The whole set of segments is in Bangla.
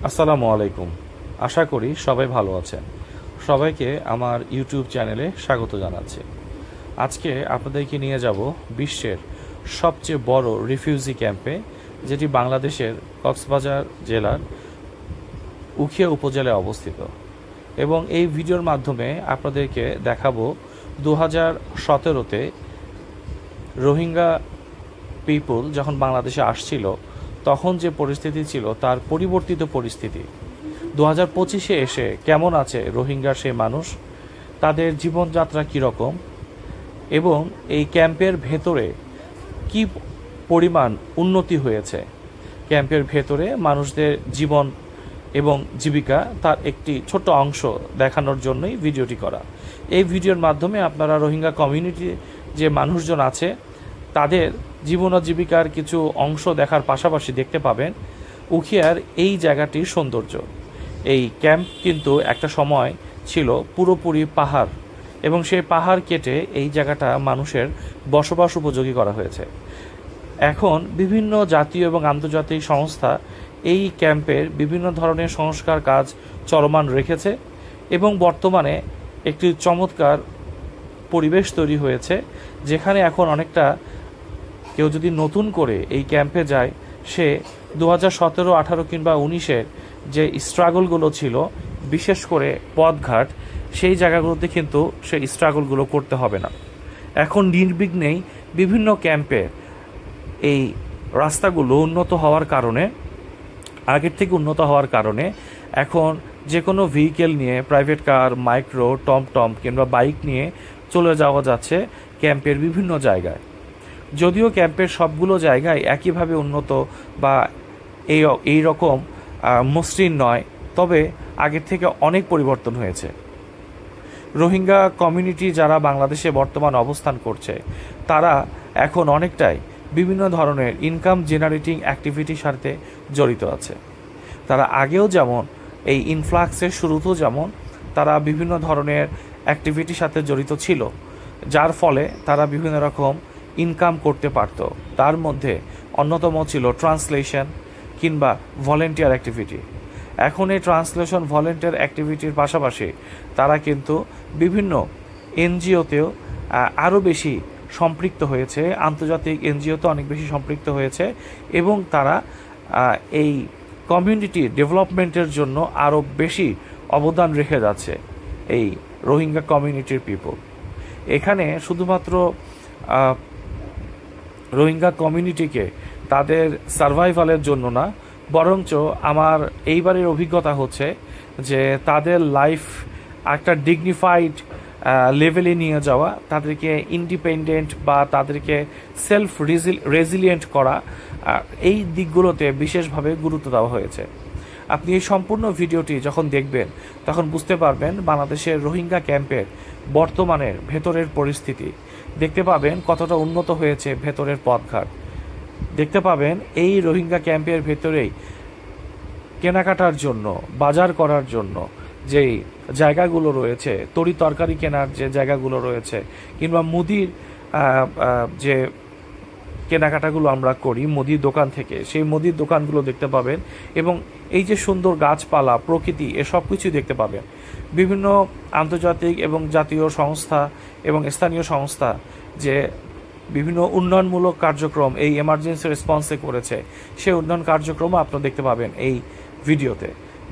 আসসালামু আলাইকুম। আশা করি সবাই ভালো আছেন। সবাইকে আমার ইউটিউব চ্যানেলে স্বাগত জানাচ্ছি। আজকে আপনাদেরকে নিয়ে যাব বিশ্বের সবচেয়ে বড় রিফিউজি ক্যাম্পে, যেটি বাংলাদেশের কক্সবাজার জেলার উখিয়া উপজেলায় অবস্থিত। এবং এই ভিডিওর মাধ্যমে আপনাদেরকে দেখাবো 2017-তে রোহিঙ্গা পিপল যখন বাংলাদেশে আসছিল তখন যে পরিস্থিতি ছিল তার পরিবর্তিত পরিস্থিতি 2025-এ এসে কেমন আছে রোহিঙ্গার সেই মানুষ, তাদের জীবনযাত্রা কীরকম, এবং এই ক্যাম্পের ভেতরে কি পরিমাণ উন্নতি হয়েছে। ক্যাম্পের ভেতরে মানুষদের জীবন এবং জীবিকা তার একটি ছোট্ট অংশ দেখানোর জন্যই ভিডিওটি করা। এই ভিডিওর মাধ্যমে আপনারা রোহিঙ্গা কমিউনিটি যে মানুষজন আছে তাদের জীবন ও জীবিকার কিছু অংশ দেখার পাশাপাশি দেখতে পাবেন উখিয়ার এই জায়গাটির সৌন্দর্য। এই ক্যাম্প কিন্তু একটা সময় ছিল পুরোপুরি পাহাড়, এবং সেই পাহাড় কেটে এই জায়গাটা মানুষের বসবাস উপযোগী করা হয়েছে। এখন বিভিন্ন জাতীয় এবং আন্তর্জাতিক সংস্থা এই ক্যাম্পের বিভিন্ন ধরনের সংস্কার কাজ চলমান রেখেছে, এবং বর্তমানে একটি চমৎকার পরিবেশ তৈরি হয়েছে, যেখানে এখন অনেকটা কেউ যদি নতুন করে এই ক্যাম্পে যায় সে 2017, 18 কিংবা 19-এর যে স্ট্রাগলগুলো ছিল, বিশেষ করে পথঘাট, সেই জায়গাগুলোতে কিন্তু সেই স্ট্রাগলগুলো করতে হবে না। এখন নির্বিঘ্নেই বিভিন্ন ক্যাম্পে এই রাস্তাগুলো উন্নত হওয়ার কারণে, আগের থেকে উন্নত হওয়ার কারণে এখন যে কোনো ভেহিকেল নিয়ে, প্রাইভেট কার, মাইক্রো, টমটম কিংবা বাইক নিয়ে চলে যাওয়া যাচ্ছে ক্যাম্পের বিভিন্ন জায়গায়। যদিও ক্যাম্পের সবগুলো জায়গায় একইভাবে উন্নত বা এই রকম মসৃণ নয়, তবে আগের থেকে অনেক পরিবর্তন হয়েছে। রোহিঙ্গা কমিউনিটি যারা বাংলাদেশে বর্তমান অবস্থান করছে তারা এখন অনেকটাই বিভিন্ন ধরনের ইনকাম জেনারেটিং অ্যাক্টিভিটির সাথে জড়িত আছে। তারা আগেও যেমন এই ইনফ্লাক্সের শুরুতেও যেমন তারা বিভিন্ন ধরনের অ্যাক্টিভিটির সাথে জড়িত ছিল, যার ফলে তারা বিভিন্ন রকম ইনকাম করতে পারত। তার মধ্যে অন্যতম ছিল ট্রান্সলেশন কিংবা ভলেন্টিয়ার অ্যাক্টিভিটি। এখন এই ট্রান্সলেশন ভলেন্টিয়ার অ্যাক্টিভিটির পাশাপাশি তারা কিন্তু বিভিন্ন এনজিওতেও আরও বেশি সম্পৃক্ত হয়েছে, আন্তর্জাতিক এনজিওতে অনেক বেশি সম্পৃক্ত হয়েছে, এবং তারা এই কমিউনিটি ডেভেলপমেন্টের জন্য আরও বেশি অবদান রেখে যাচ্ছে এই রোহিঙ্গা কমিউনিটির পিপল। এখানে শুধুমাত্র রোহিঙ্গা কমিউনিটিকে তাদের সার্ভাইভালের জন্য না, বরঞ্চ আমার এইবারের অভিজ্ঞতা হচ্ছে যে তাদের লাইফ একটা ডিগনিফাইড লেভেলে নিয়ে যাওয়া, তাদেরকে ইন্ডিপেন্ডেন্ট বা তাদেরকে সেলফ রেজিলিয়েন্ট করা, এই দিকগুলোতে বিশেষভাবে গুরুত্ব দেওয়া হয়েছে। আপনি এই সম্পূর্ণ ভিডিওটি যখন দেখবেন তখন বুঝতে পারবেন বাংলাদেশের রোহিঙ্গা ক্যাম্পের বর্তমানের ভেতরের পরিস্থিতি, দেখতে পাবেন কতটা উন্নত হয়েছে ভেতরের পথঘাট, দেখতে পাবেন এই রোহিঙ্গা ক্যাম্পের ভেতরেই কেনাকাটার জন্য, বাজার করার জন্য যেই জায়গাগুলো রয়েছে, তরি তরকারি কেনার যে জায়গাগুলো রয়েছে, কিংবা মুদির যে কেনাকাটাগুলো আমরা করি মুদির দোকান থেকে, সেই মুদির দোকানগুলো দেখতে পাবেন, এবং এই যে সুন্দর গাছপালা, প্রকৃতি, এসব কিছুই দেখতে পাবেন। বিভিন্ন আন্তর্জাতিক এবং জাতীয় সংস্থা এবং স্থানীয় সংস্থা যে বিভিন্ন উন্নয়নমূলক কার্যক্রম এই এমার্জেন্সি রেসপন্সে করেছে, সেই উন্নয়ন কার্যক্রমও আপনারা দেখতে পাবেন এই ভিডিওতে।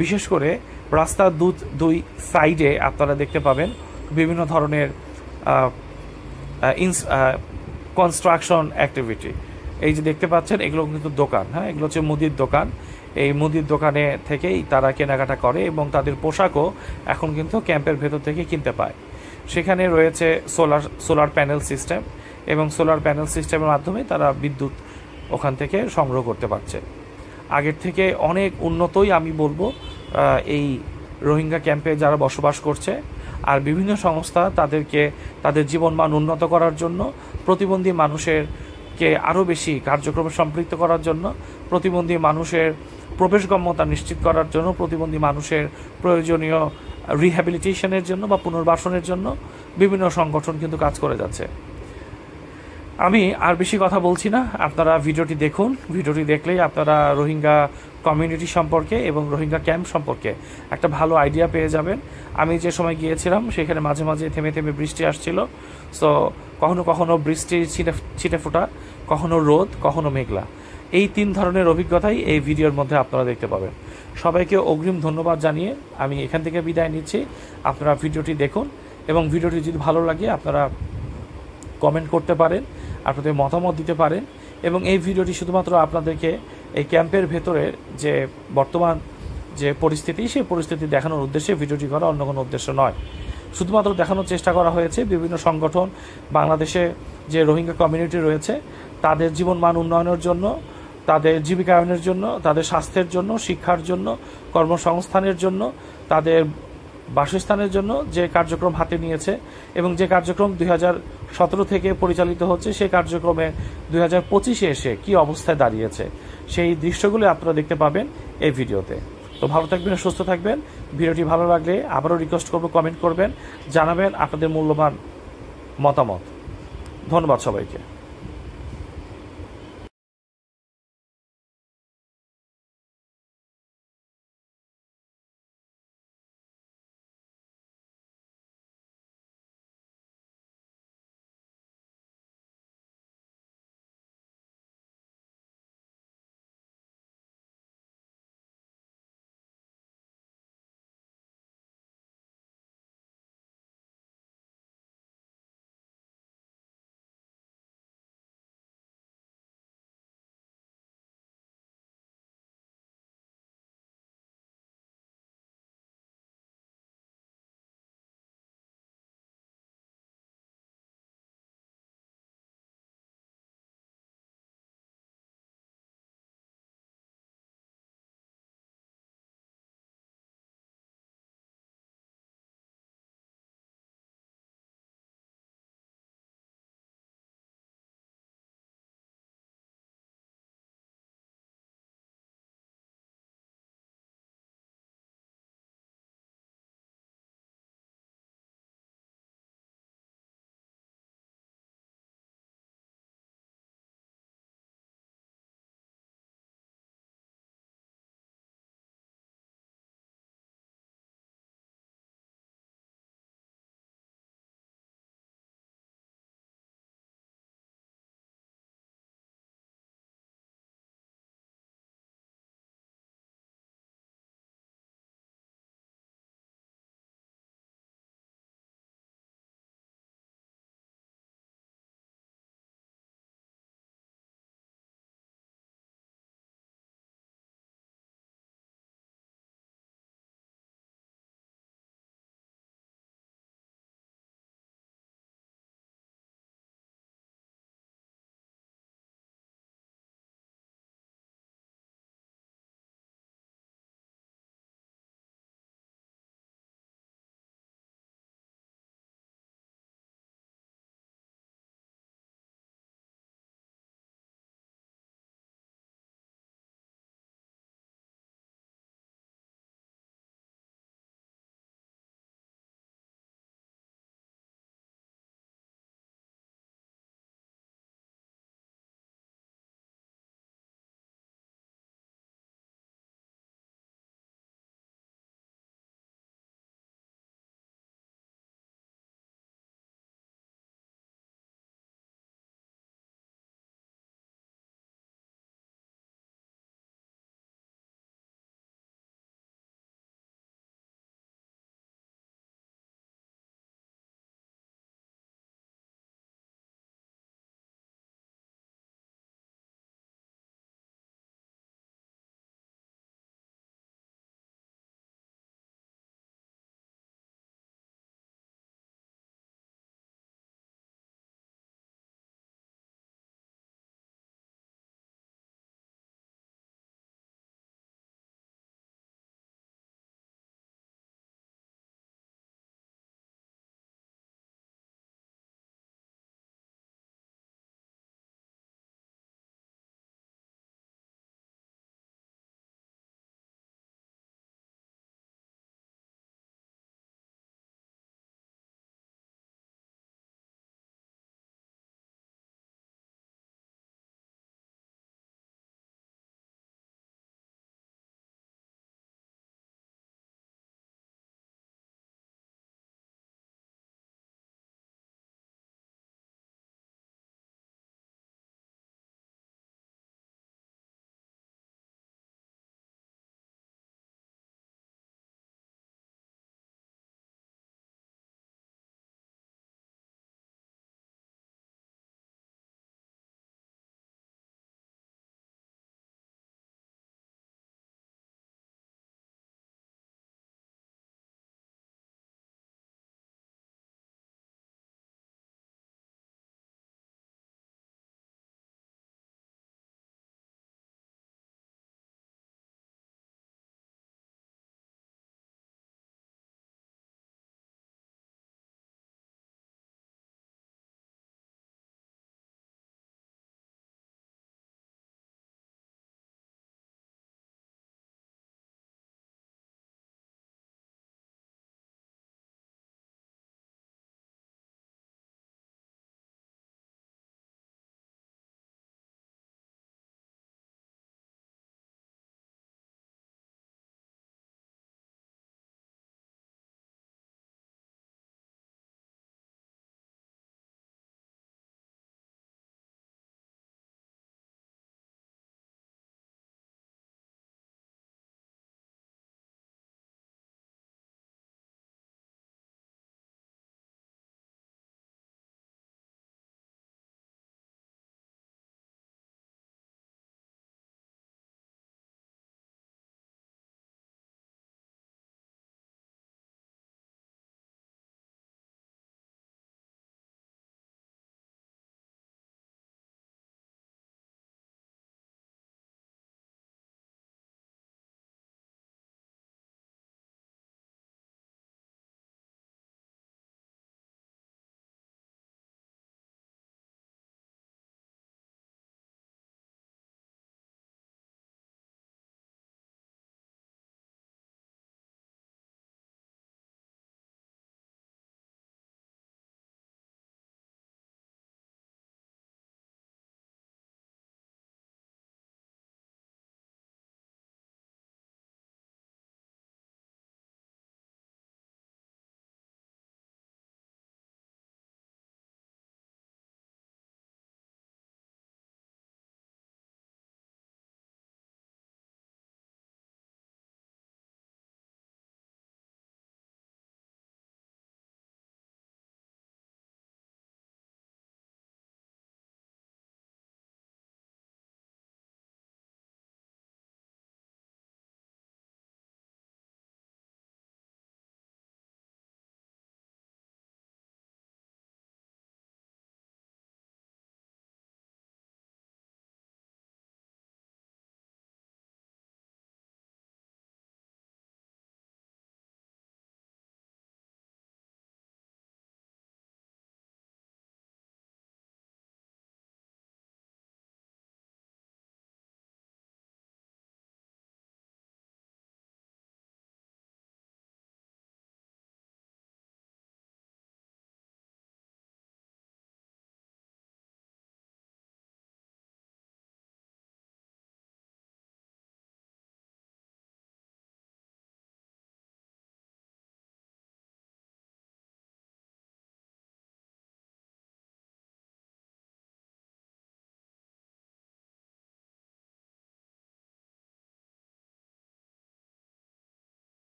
বিশেষ করে রাস্তার দুই সাইডে আপনারা দেখতে পাবেন বিভিন্ন ধরনের কনস্ট্রাকশন অ্যাক্টিভিটি। এই যে দেখতে পাচ্ছেন এগুলো কিন্তু দোকান, হ্যাঁ, এগুলো হচ্ছে মুদির দোকান। এই মুদির দোকানে থেকেই তারা কেনাকাটা করে, এবং তাদের পোশাকও এখন কিন্তু ক্যাম্পের ভেতর থেকে কিনতে পায়। সেখানে রয়েছে সোলার প্যানেল সিস্টেম, এবং সোলার প্যানেল সিস্টেমের মাধ্যমে তারা বিদ্যুৎ ওখান থেকে সংগ্রহ করতে পারছে। আগের থেকে অনেক উন্নতই আমি বলবো এই রোহিঙ্গা ক্যাম্পে যারা বসবাস করছে। আর বিভিন্ন সংস্থা তাদেরকে তাদের জীবনমান উন্নত করার জন্য, প্রতিবন্ধী মানুষেরকে আরও বেশি কার্যক্রমে সম্পৃক্ত করার জন্য, প্রতিবন্ধী মানুষের প্রবেশগম্যতা নিশ্চিত করার জন্য, প্রতিবন্ধী মানুষের প্রয়োজনীয় রিহ্যাবিলিটেশনের জন্য বা পুনর্বাসনের জন্য বিভিন্ন সংগঠন কিন্তু কাজ করে যাচ্ছে। আমি আর বেশি কথা বলছি না, আপনারা ভিডিওটি দেখুন। ভিডিওটি দেখলেই আপনারা রোহিঙ্গা কমিউনিটি সম্পর্কে এবং রোহিঙ্গা ক্যাম্প সম্পর্কে একটা ভালো আইডিয়া পেয়ে যাবেন। আমি যে সময় গিয়েছিলাম সেখানে মাঝে মাঝে থেমে থেমে বৃষ্টি আসছিল। সো কখনো কখনো বৃষ্টির ছিটে ফোঁটা, কখনো রোদ, কখনো মেঘলা, এই 3 ধরনের অভিজ্ঞতাই এই ভিডিওর মধ্যে আপনারা দেখতে পাবেন। সবাইকে অগ্রিম ধন্যবাদ জানিয়ে আমি এখান থেকে বিদায় নিচ্ছি। আপনারা ভিডিওটি দেখুন এবং ভিডিওটি যদি ভালো লাগে আপনারা কমেন্ট করতে পারেন, আপনাদের মতামত দিতে পারেন। এবং এই ভিডিওটি শুধুমাত্র আপনাদেরকে এই ক্যাম্পের ভেতরে যে বর্তমান যে পরিস্থিতি, সেই পরিস্থিতি দেখানোর উদ্দেশ্যে ভিডিওটি করা, অন্য কোনো উদ্দেশ্য নয়। শুধুমাত্র দেখানোর চেষ্টা করা হয়েছে বিভিন্ন সংগঠন, বাংলাদেশে যে রোহিঙ্গা কমিউনিটি রয়েছে তাদের জীবনমান উন্নয়নের জন্য, তাদের জীবিকায়নের জন্য, তাদের স্বাস্থ্যের জন্য, শিক্ষার জন্য, কর্মসংস্থানের জন্য, তাদের বাসস্থানের জন্য যে কার্যক্রম হাতে নিয়েছে এবং যে কার্যক্রম 2017 থেকে পরিচালিত হচ্ছে, সেই কার্যক্রমে 2025-এ এসে কি অবস্থায় দাঁড়িয়েছে সেই দৃশ্যগুলো আপনারা দেখতে পাবেন এই ভিডিওতে। তো ভালো থাকবেন, সুস্থ থাকবেন। ভিডিওটি ভালো লাগলে আবারও রিকোয়েস্ট করব, কমেন্ট করবেন, জানাবেন আপনাদের মূল্যবান মতামত। ধন্যবাদ সবাইকে।